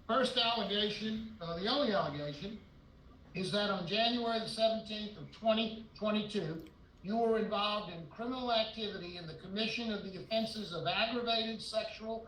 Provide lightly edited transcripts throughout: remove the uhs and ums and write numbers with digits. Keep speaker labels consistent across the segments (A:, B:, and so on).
A: First allegation, the only allegation, is that on January the 17th of 2022, you were involved in criminal activity in the commission of the offenses of aggravated sexual,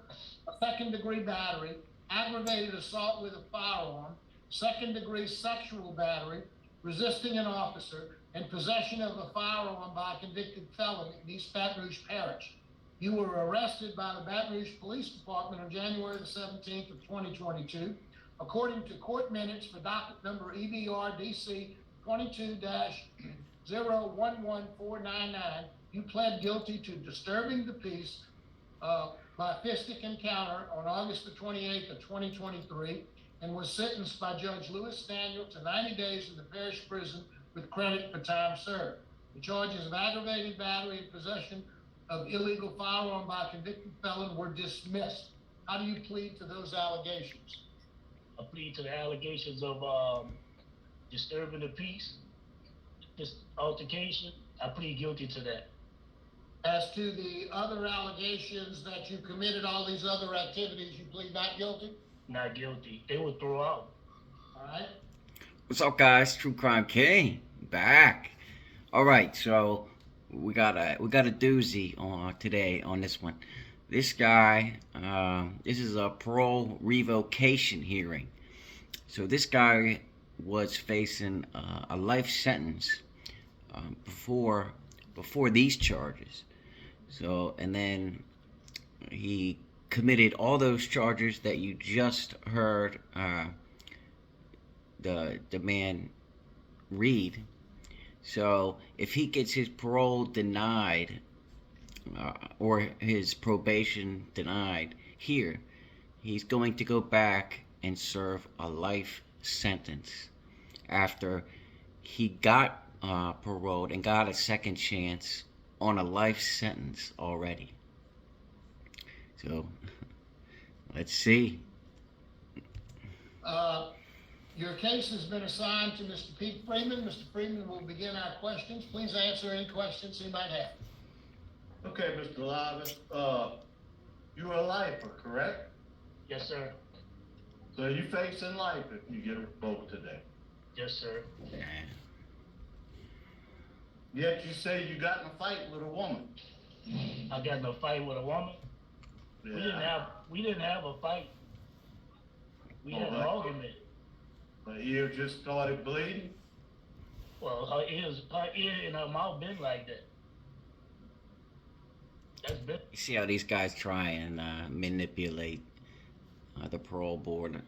A: second-degree battery, aggravated assault with a firearm, second-degree sexual battery, resisting an officer, and possession of a firearm by a convicted felon in East Baton Rouge Parish. You were arrested by the Baton Rouge Police Department on January the 17th of 2022. According to court minutes for docket number EBR-DC 22-011499, you pled guilty to disturbing the peace by fistic encounter on August the 28th of 2023 and was sentenced by Judge Lewis Daniel to 90 days in the parish prison with credit for time served. The charges of aggravated battery and possession of illegal firearm by a convicted felon were dismissed. How do you plead to those allegations?
B: I plead to the allegations of disturbing the peace, this altercation. I plead guilty to that.
A: As to the other allegations that you committed all these other activities, you plead not guilty?
B: Not guilty. They were thrown out.
A: All right.
C: What's up, guys? True Crime King back. All right, so we got a doozy on today on this one. This guy, this is a parole revocation hearing. So this guy was facing a life sentence before these charges. So, and then he committed all those charges that you just heard the man read. So if he gets his parole denied or his probation denied here, he's going to go back and serve a life sentence after he got paroled and got a second chance on a life sentence already. So let's see.
A: Your case has been assigned to Mr. Pete Freeman. Mr. Freeman will begin our questions. Please answer any questions he might have.
D: Okay, Mr. Livis, you're a lifer, correct?
B: Yes, sir.
D: So you facing life if you get revoked today.
B: Yes, sir.
D: Yet you say you got in a fight with a woman.
B: I got in a fight with a woman.
D: Yeah.
B: We didn't have a fight. We had an argument.
D: Her ear just started bleeding.
B: Well, her ear and her mouth been like that. That's been.
C: You see how these guys try and manipulate the parole board.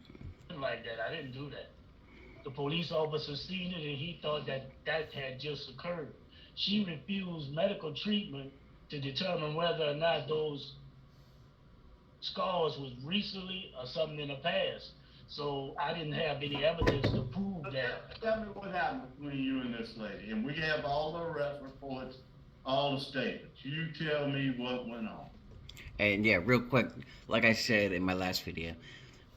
B: Like that. I didn't do that. The police officer seen it and he thought that had just occurred. She refused medical treatment to determine whether or not those scars was recently or something in the past. So I didn't have any evidence to prove that.
D: Tell me what happened between you and this lady. And we have all the arrest reports, all the statements. You tell me what went on.
C: And yeah, real quick, like I said in my last video,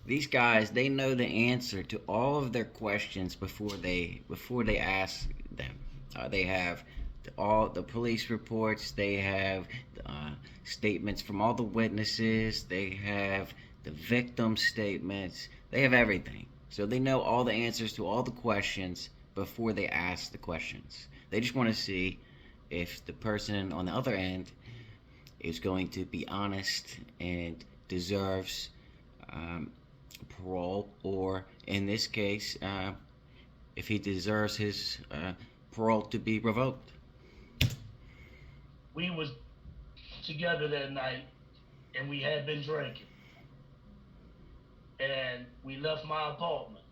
C: these guys, they know the answer to all of their questions before they ask them. They have all the police reports. They have statements from all the witnesses. They have the victim statements. They have everything. So they know all the answers to all the questions before they ask the questions. They just want to see if the person on the other end is going to be honest and deserves parole, or in this case, if he deserves his parole to be revoked.
B: We was together that night and we had been drinking. And we left my apartment.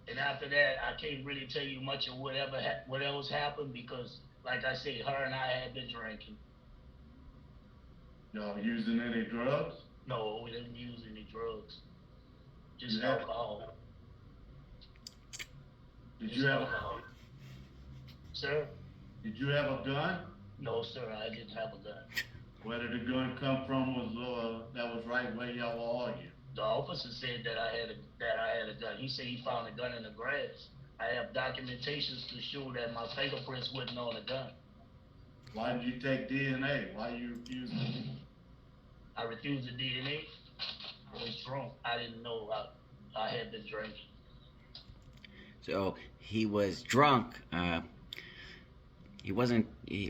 B: And after that, I can't really tell you much of what else happened because, like I said, her and I had been drinking.
D: Y'all using any drugs?
B: No, we didn't use any drugs. Just
D: Yeah.
B: alcohol.
D: Did you have
B: Sir?
D: Did you have a gun?
B: No, sir, I didn't have a gun.
D: Where did the gun come from? That was right where y'all were arguing.
B: The officer said that I had a gun. He said he found a gun in the grass. I have documentations to show that my fingerprints wasn't on the gun.
D: Why did you take DNA? Why you refusing?
B: I refused the DNA. I was drunk. I didn't know. I had been drinking.
C: So he was drunk. He wasn't.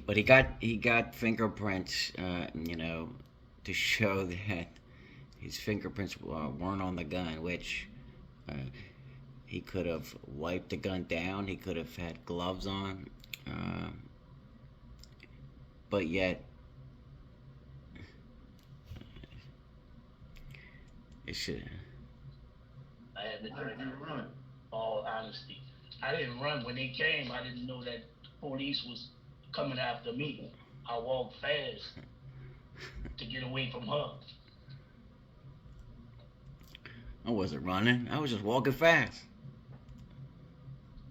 C: But he got fingerprints. You know, to show that his fingerprints weren't on the gun, which he could have wiped the gun down. He could have had gloves on. But yet, it should.
B: I had been
D: How did
B: drinking.
D: you run?
B: All honesty, I didn't run when they came. I didn't know that the police was coming after me. I walked fast to get away from her.
C: I wasn't running. I was just walking fast.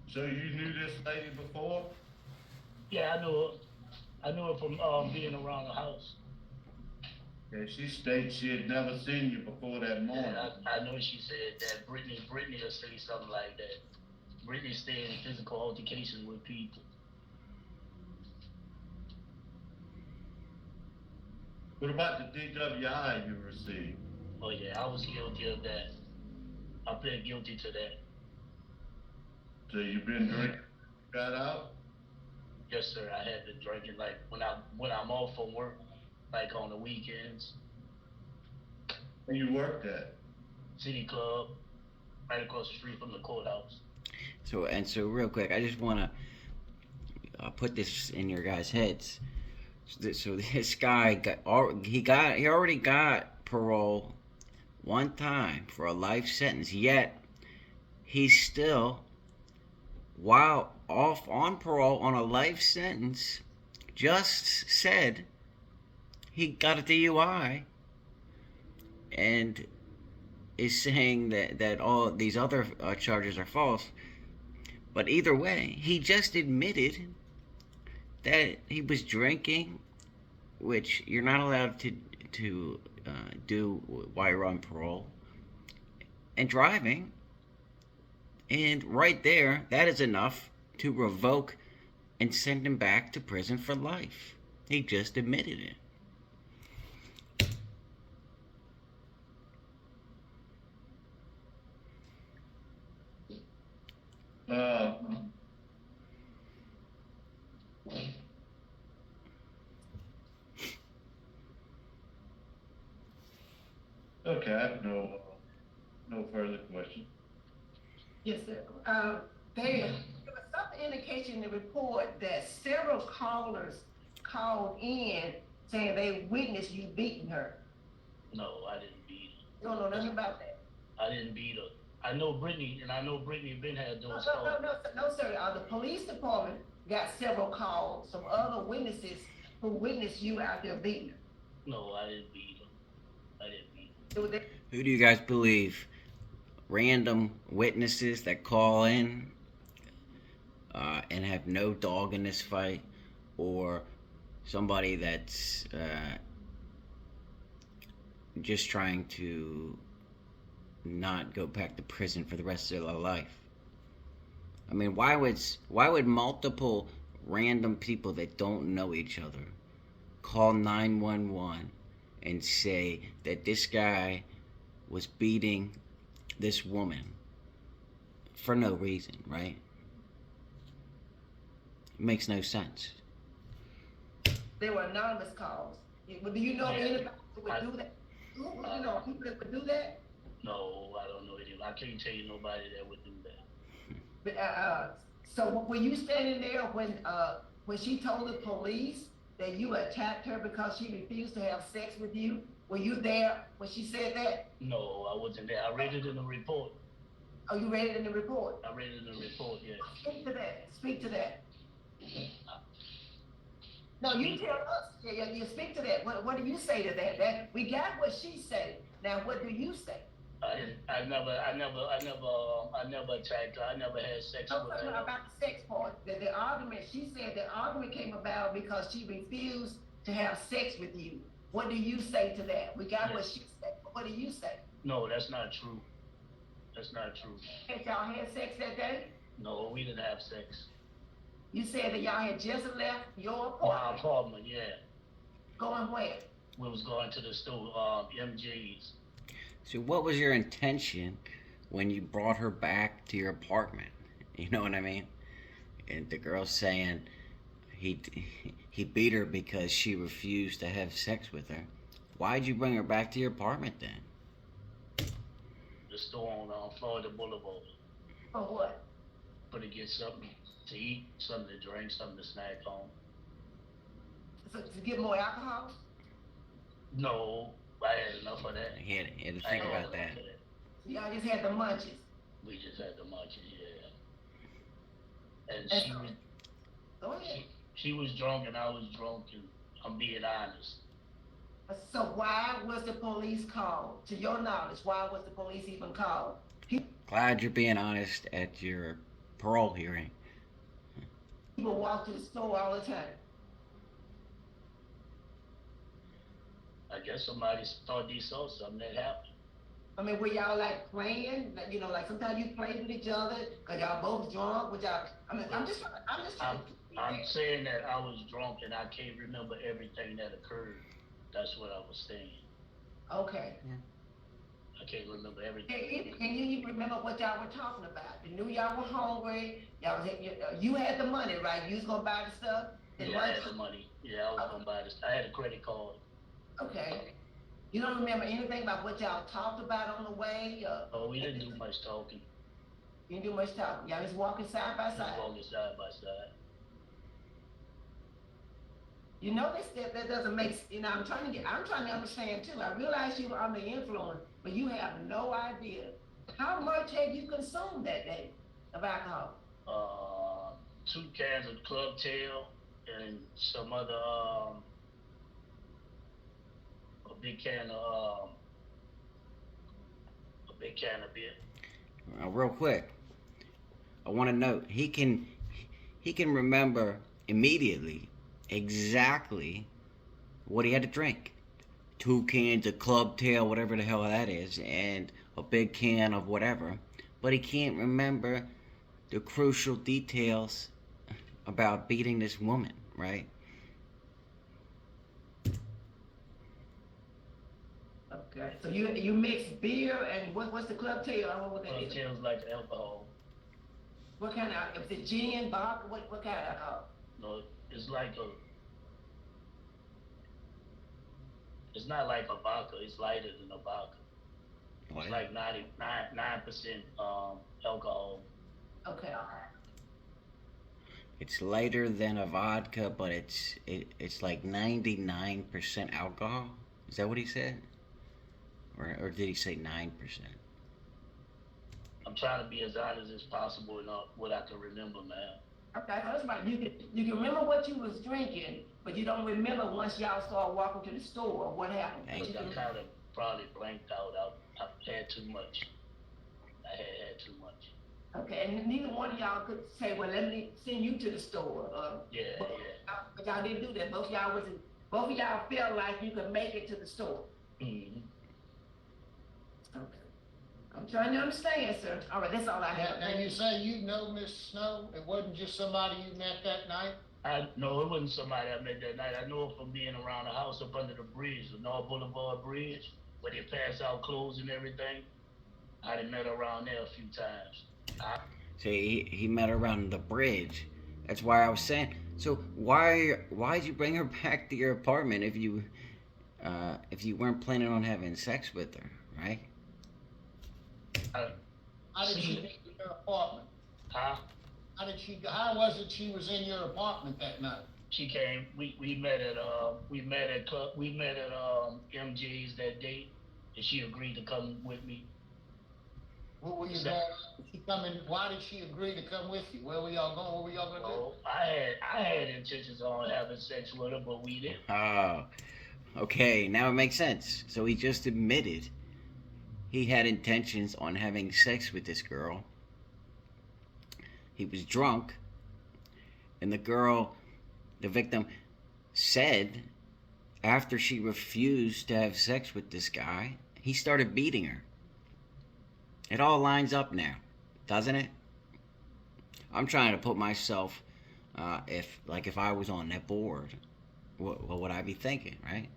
D: So you knew this lady before?
B: Yeah, I knew her. I knew her from being around the house.
D: Yeah, she stated she had never seen you before that morning.
B: Yeah, I know she said that Brittany will say something like that. Brittany stayed in physical altercations with people.
D: What about the DWI you received?
B: Oh yeah, I was guilty of that. I pled guilty to that.
D: So you've been drinking, got out?
B: Yes, sir. I had been drinking like when I'm off from work, like on the weekends.
D: Where you worked at?
B: City Club, right across the street from the courthouse.
C: So real quick, I just want to put this in your guys' heads. So this guy he already got parole one time for a life sentence. Yet he's still, while off on parole on a life sentence, just said he got a DUI and is saying that all these other charges are false. But either way, he just admitted that he was drinking, which you're not allowed to do while you're on parole, and driving. And right there, that is enough to revoke and send him back to prison for life. He just admitted it.
D: Okay, I have no further questions.
E: Yes, sir. There was some indication in the report that several callers called in saying they witnessed you beating her.
B: No, I didn't beat
E: You don't know nothing about that.
B: her. I didn't beat her. I know Brittany, and I know Brittany been had those
E: No,
B: calls.
E: no, sir. The police department got several calls from other witnesses who witnessed you out there beating her.
B: No, I didn't beat her. I didn't beat her.
C: Who do you guys believe? Random witnesses that call in and have no dog in this fight, or somebody that's just trying to not go back to prison for the rest of their life? I mean, why would multiple random people that don't know each other call 911 and say that this guy was beating this woman for no reason, right? It makes no sense.
E: They were anonymous calls. Do you know anybody who would do that? You know people that would do that?
B: No, I don't know anyone. I can't tell you nobody that would do that.
E: But, so were you standing there when she told the police that you attacked her because she refused to have sex with you? Were you there when she said that?
B: No, I wasn't there. I read it in the report.
E: Oh, you read it in the report?
B: I read it in the report, yeah.
E: Speak to that. Speak to that. No, you tell us. Yeah, you speak to that. What do you say to that? That we got what she said. Now, what do you say?
B: I never attacked her. I never had sex
E: I'm
B: with
E: talking
B: her.
E: about the sex part. The argument. She said the argument came about because she refused to have sex with you. What do you say to that? We got what she said. What do you say?
B: No, that's not true. That's not true.
E: Had y'all had sex that day?
B: No, we didn't have sex.
E: You said that y'all had just left your
B: My
E: apartment.
B: apartment, yeah.
E: Going where?
B: We was going to the store, MJ's.
C: So what was your intention when you brought her back to your apartment. You know what I mean? And the girl's saying he he beat her because she refused to have sex with her. Why'd you bring her back to your apartment then?
B: The store on Florida Boulevard.
E: For what?
B: For to get something to eat, something to drink, something to snack on.
E: So to get more alcohol?
B: No, I had enough of that.
C: He had to
B: I
C: think
B: had
C: about
B: enough
C: that.
B: of that.
E: Y'all just had the munchies.
B: We just had the munchies, yeah. And
E: And
B: she
E: so-
B: was
E: Go ahead.
B: she was drunk and I was drunk, and I'm being honest.
E: So why was the police called? To your knowledge, why was the police even called?
C: Glad you're being honest at your parole hearing.
E: People walk to the store all the time.
B: I guess somebody thought they saw something that happened.
E: I mean, were y'all like playing? Like, you know, like sometimes you play with each other because y'all both drunk. Would y'all? I mean, I'm just trying
B: I'm saying that I was drunk and I can't remember everything that occurred. That's what I was saying.
E: Okay.
B: I can't remember everything.
E: Can you even remember what y'all were talking about? You knew y'all were hungry. Y'all was, you had the money, right? You was gonna buy the stuff.
B: Yeah, I had the money. Yeah, I was gonna buy this. I had a credit card.
E: Okay. You don't remember anything about what y'all talked about on the way?
B: Oh, we didn't do much talking.
E: You didn't do much talking. Y'all just walking side by
B: Just
E: side.
B: walking side by side.
E: You know that doesn't make. You know, I'm trying to understand too. I realize you were under influence, but you have no idea how much had you consumed that day of alcohol.
B: 2 cans of Club Tail and some other a big can of beer.
C: Real quick, I want to note he can remember immediately exactly what he had to drink. 2 cans of Club Tail, whatever the hell that is, and a big can of whatever, but he can't remember the crucial details about beating this woman, right?
E: Okay. So you mix beer and what's the Club Tail? I don't know what that
B: Club
E: is.
B: Tail's like alcohol.
E: What kind of? Is it gin, vodka? What kind of alcohol?
B: No, it's like a. It's not like a vodka. It's lighter than a vodka.
C: What?
B: It's like 99% alcohol.
E: Okay.
C: It's lighter than a vodka, but it's like 99% alcohol. Is that what he said? Or did he say 9%?
B: I'm trying to be as honest as possible and what I can remember, man.
E: Okay, that's right. You can remember what you was drinking, but you don't remember once y'all started walking to the store what happened.
C: Hey.
E: But you
B: I
E: can-
B: kind of probably blanked out. I had too much. I had too much.
E: Okay, and neither one of y'all could say, well, let me send you to the store.
B: Yeah,
E: but,
B: yeah.
E: but y'all didn't do that. Both of y'all felt like you could make it to the store.
B: Mm-hmm.
E: Okay. I'm trying to understand, sir. All right, that's all I have.
A: Now you say you know Miss Snow? It wasn't just somebody you met that night?
B: No, it wasn't somebody I met that night. I know her from being around the house up under the bridge, the North Boulevard Bridge, where they pass out clothes and everything. I done met her around there a few times.
C: See, he met her around the bridge. That's why I was saying. So why'd you bring her back to your apartment if you weren't planning on having sex with her, right?
A: How did she get to your apartment?
B: Huh?
A: How was it she was in your apartment that night?
B: She came. We met at MJ's that day, and she agreed to come with me.
A: What were you going, she coming, why did she agree to come with you? Where were y'all going? What were y'all gonna do?
B: Oh, I had intentions on having sex with her, but we didn't.
C: Oh, okay, now it makes sense. So he just admitted he had intentions on having sex with this girl. He was drunk, and the victim, said after she refused to have sex with this guy, he started beating her. It all lines up now, doesn't it? I'm trying to put myself, if I was on that board, what would I be thinking, right?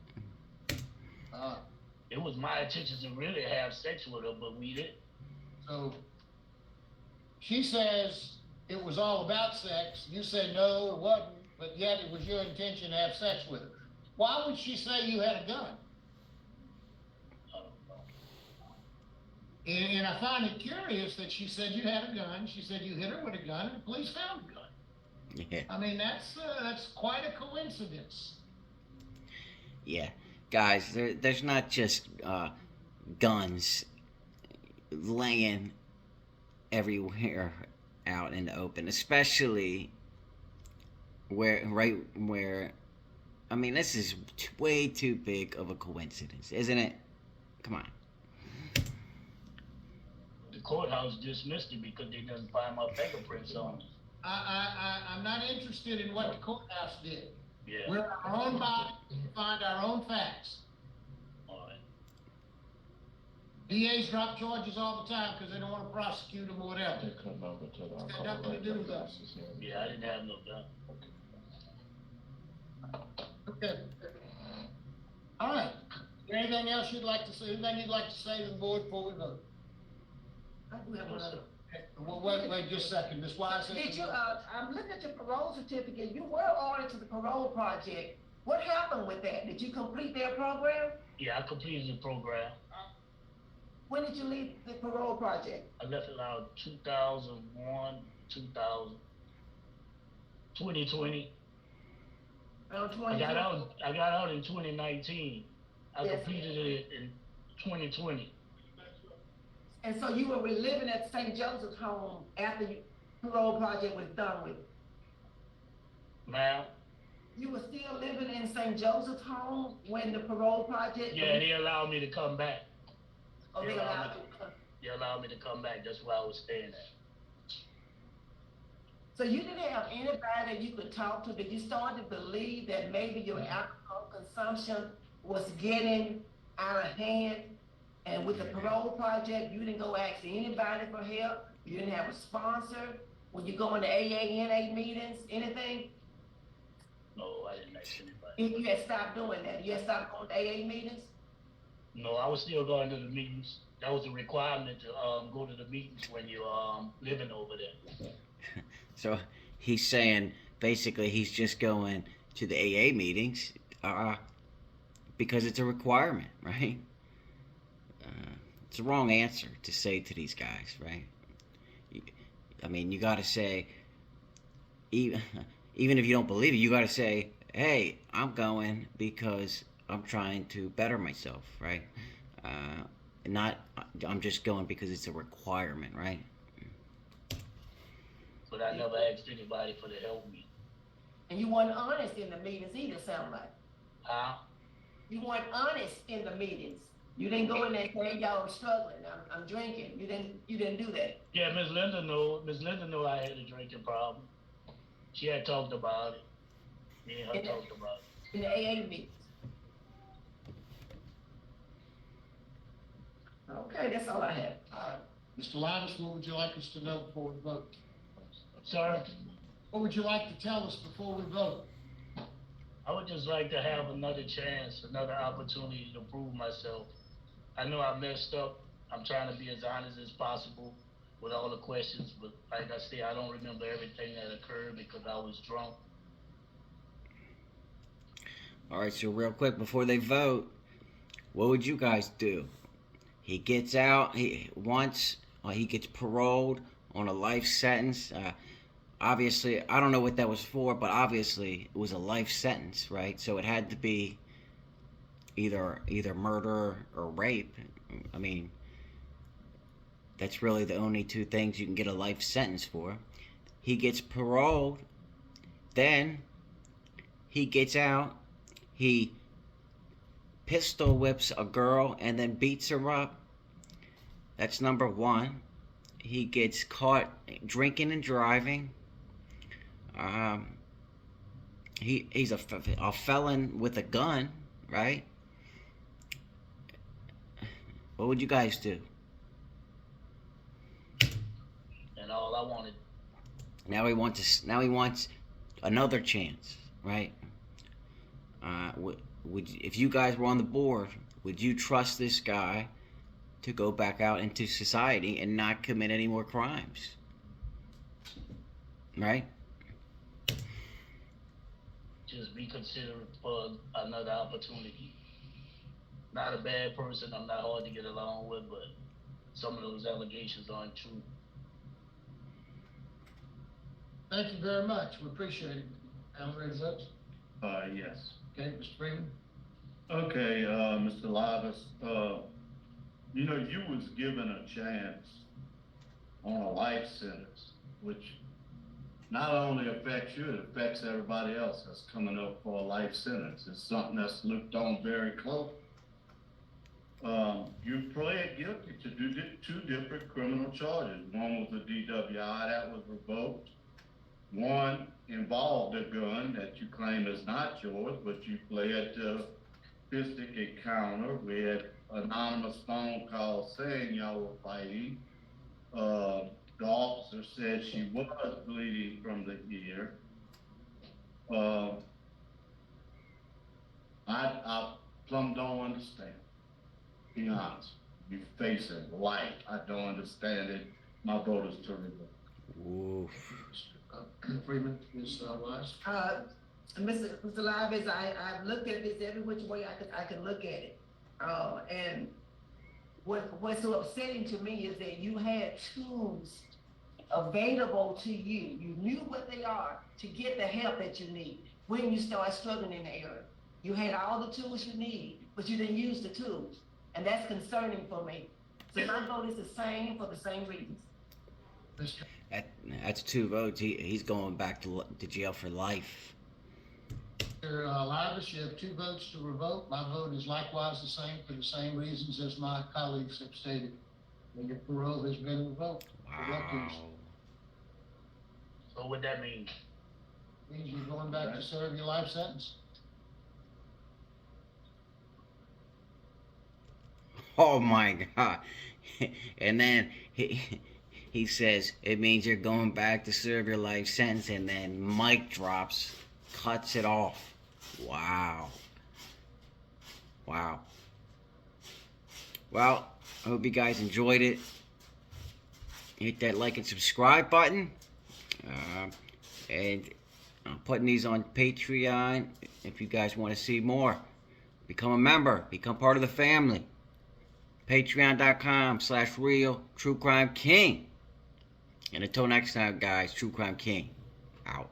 B: It was my intention to really have sex with her, but we didn't.
A: So she says it was all about sex. You said no, it wasn't, but yet it was your intention to have sex with her. Why would she say you had a gun?
B: I don't know.
A: And I find it curious that she said you had a gun. She said you hit her with a gun, and the police found a gun.
C: Yeah.
A: I mean, that's quite a coincidence.
C: Yeah, guys, there's not just guns laying everywhere out in the open, especially where I mean, this is way too big of a coincidence, isn't it? Come on.
B: The courthouse dismissed it because they didn't find my fingerprints on it.
A: I'm not interested in what the courthouse did.
B: Yeah.
A: We're our own body, we find our own facts.
B: All right.
A: DAs drop charges all the time because they don't want to prosecute them or whatever.
D: They come over to the.
A: It's got nothing to do with us.
B: Yeah, I didn't have no gun.
A: Okay. All right. Is there anything else you'd like to say? Anything you'd like to say to the board before we vote?
E: I do have another.
A: Okay, well, wait just a second. Ms. Wise.
E: Did you, I'm looking at your parole certificate, you were ordered to the parole project. What happened with that? Did you complete their program?
B: Yeah, I completed the program.
E: When did you leave the parole project?
B: I left it out 2001, 2000, 2020.
E: Around
B: I
E: 2020?
B: got out in 2019. I
E: Yes.
B: completed it in 2020.
E: And so you were reliving at St. Joseph's home after your parole project was done with?
B: Ma'am?
E: You were still living in St. Joseph's home when the parole project?
B: Yeah, they allowed me to come back.
E: Oh, they allowed you?
B: They allowed me to come back. That's where I was staying at.
E: So you didn't have anybody that you could talk to? Did you start to believe that maybe your alcohol consumption was getting out of hand? And with the parole project, you didn't go ask anybody for help? You didn't have a sponsor? When you go into AA meetings, anything?
B: No, I didn't ask anybody.
E: If you had stopped doing that, you had stopped going to AA meetings?
B: No, I was still going to the meetings. That was a requirement to go to the meetings when you're living over there.
C: So he's saying basically he's just going to the AA meetings because it's a requirement, right? It's the wrong answer to say to these guys, right? I mean, you got to say, even if you don't believe it, you got to say, hey, I'm going because I'm trying to better myself, right? Not, I'm just going because it's a requirement, right?
B: But I never asked anybody for to help me.
E: And you weren't honest in the meetings either, sound like.
B: Huh?
E: You weren't honest in the meetings. You didn't go in there and say, y'all, I'm struggling, I'm drinking. You didn't do that.
B: Yeah, Miss Linda knew I had a drinking problem. She had talked about it. Me and her talked about it.
E: In the AA meetings. Okay, that's all I have.
A: Mr. Linus, what would you like us to know before we vote?
B: Sir,
A: What would you like to tell us before we vote?
B: I would just like to have another chance, another opportunity to prove myself. I know I messed up. I'm trying to be as honest as possible with all the questions, but like I say, I don't remember everything that occurred because I was drunk.
C: All right, so real quick before they vote, what would you guys do? He gets out. He gets paroled on a life sentence. Obviously, I don't know what that was for, but obviously it was a life sentence, right? So it had to be either murder or rape. I mean, that's really the only two things you can get a life sentence for. He gets paroled, then he gets out, he pistol whips a girl and then beats her up. That's number one. He gets caught drinking and driving. He's a felon with a gun, right? What would you guys do?
B: And all I wanted.
C: Now he wants another chance, right? If you guys were on the board, would you trust this guy to go back out into society and not commit any more crimes. Right?
B: Just be considerate for another opportunity. Not a bad person, I'm not hard to get along with, but some of those allegations aren't true.
A: Thank you very much. We appreciate it. Alan, ready to vote?
D: Yes.
A: Okay, Mr. Freeman?
D: Okay, Mr. Livas, you know, you was given a chance on a life sentence, which not only affects you, it affects everybody else that's coming up for a life sentence. It's something that's looked on very close. You pled guilty to two different criminal charges. One was a DWI that was revoked. One involved a gun that you claim is not yours, but you pled to fistic encounter. We had anonymous phone call saying y'all were fighting. The officer said she was bleeding from the ear. I plumb don't understand. Be honest. You face it life. I don't understand it. My vote is to revoke.
C: Oof.
A: Freeman, Ms. Wise?
E: Mr. Livas, I've looked at this every which way I could look at it. And what's so upsetting to me is that you had tools available to you. You knew what they are to get the help that you need when you start struggling in the area. You had all the tools you need, but you didn't use the tools. And that's concerning for me. So my vote is the same for the same reasons.
C: That's 2 votes. He's going back to jail for life.
A: Mr. Livas, you have 2 votes to revoke. My vote is likewise the same for the same reasons as my colleagues have stated. And your parole has been revoked.
C: Wow.
B: So what that mean?
A: Means you're going back to serve your life sentence.
C: Oh my God. And then he says, it means you're going back to serve your life sentence, and then mic drops, cuts it off. Wow. Wow. Well, I hope you guys enjoyed it. Hit that like and subscribe button. And I'm putting these on Patreon if you guys want to see more. Become a member. Become part of the family. Patreon.com/real True Crime King. And until next time, guys, True Crime King out.